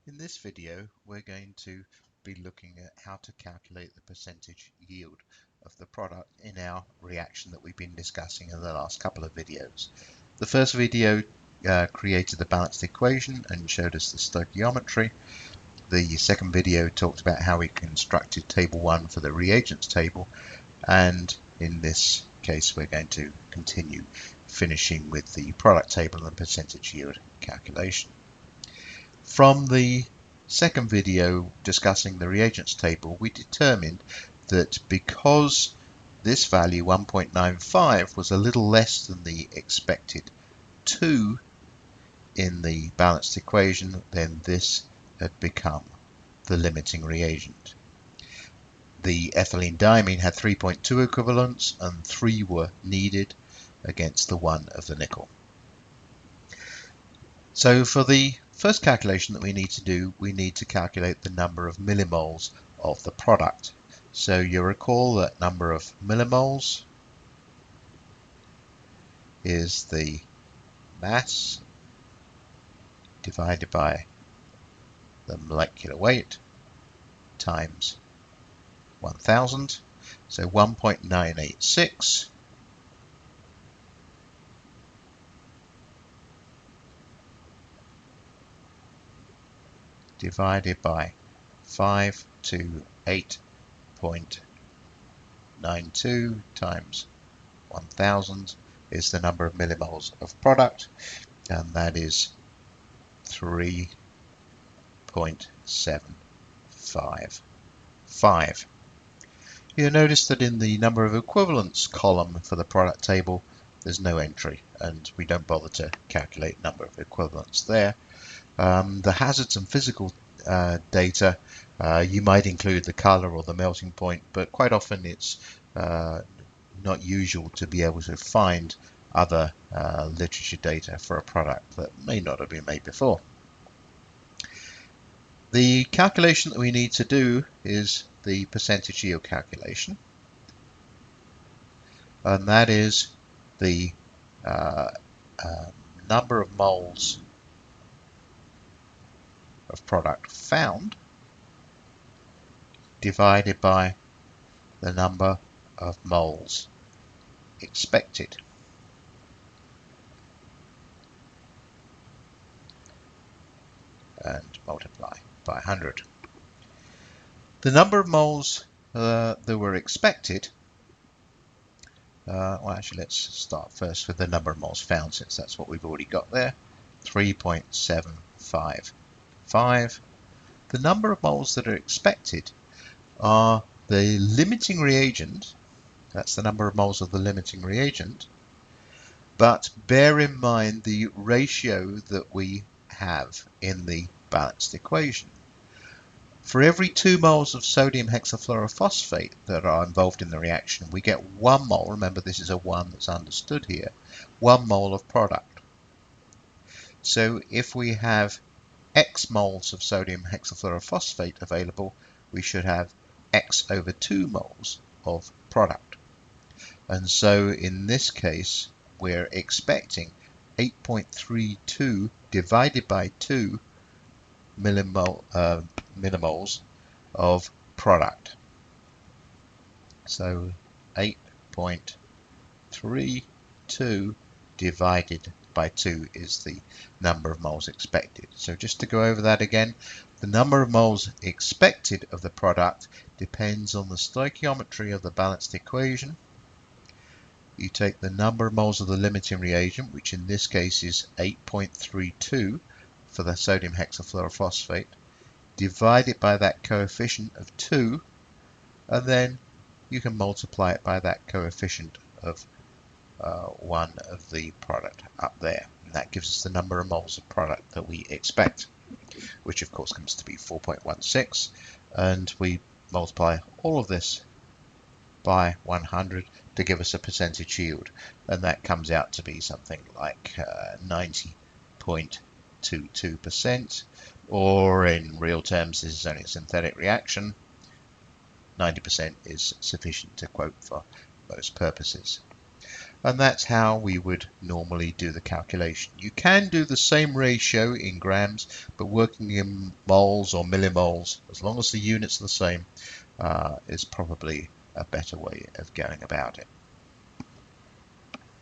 In this video, we're going to be looking at how to calculate the percentage yield of the product in our reaction that we've been discussing in the last couple of videos. The first video created the balanced equation and showed us the stoichiometry. The second video talked about how we constructed table 1 for the reagents table, and in this case we're going to continue finishing with the product table and percentage yield calculation. From the second video discussing the reagents table, we determined that because this value 1.95 was a little less than the expected 2 in the balanced equation, then this had become the limiting reagent. The ethylene diamine had 3.2 equivalents and 3 were needed against the 1 of the nickel. So for the first calculation that we need to do, we need to calculate the number of millimoles of the product. So you recall that number of millimoles is the mass divided by the molecular weight times 1000. So 1.986 divided by 5 to 8.92 times 1000 is the number of millimoles of product, and that is 3.755. You'll notice that in the number of equivalents column for the product table there's no entry, and we don't bother to calculate number of equivalents there. The hazards and physical data, you might include the color or the melting point, but quite often it's not usual to be able to find other literature data for a product that may not have been made before. The calculation that we need to do is the percentage yield calculation, and that is the number of moles of product found divided by the number of moles expected. And multiply by 100. The number of moles that were expected, well actually let's start first with the number of moles found, since that's what we've already got there, 3.755. The number of moles that are expected are the limiting reagent, that's the number of moles of the limiting reagent, but bear in mind the ratio that we have in the balanced equation. For every 2 moles of sodium hexafluorophosphate that are involved in the reaction, we get 1 mole, remember this is a 1 that's understood here, 1 mole of product. So if we have X moles of sodium hexafluorophosphate available, we should have X over 2 moles of product. And so in this case, we're expecting 8.32 divided by 2 millimoles of product. So 8.32 divided by 2 is the number of moles expected. So just to go over that again, the number of moles expected of the product depends on the stoichiometry of the balanced equation. You take the number of moles of the limiting reagent, which in this case is 8.32 for the sodium hexafluorophosphate, divide it by that coefficient of 2, and then you can multiply it by that coefficient of 1 of the product up there. And that gives us the number of moles of product that we expect, which of course comes to be 4.16, and we multiply all of this by 100 to give us a percentage yield, and that comes out to be something like 90.22%, or in real terms, this is only a synthetic reaction, 90% is sufficient to quote for most purposes. And that's how we would normally do the calculation. You can do the same ratio in grams, but working in moles or millimoles, as long as the units are the same, is probably a better way of going about it.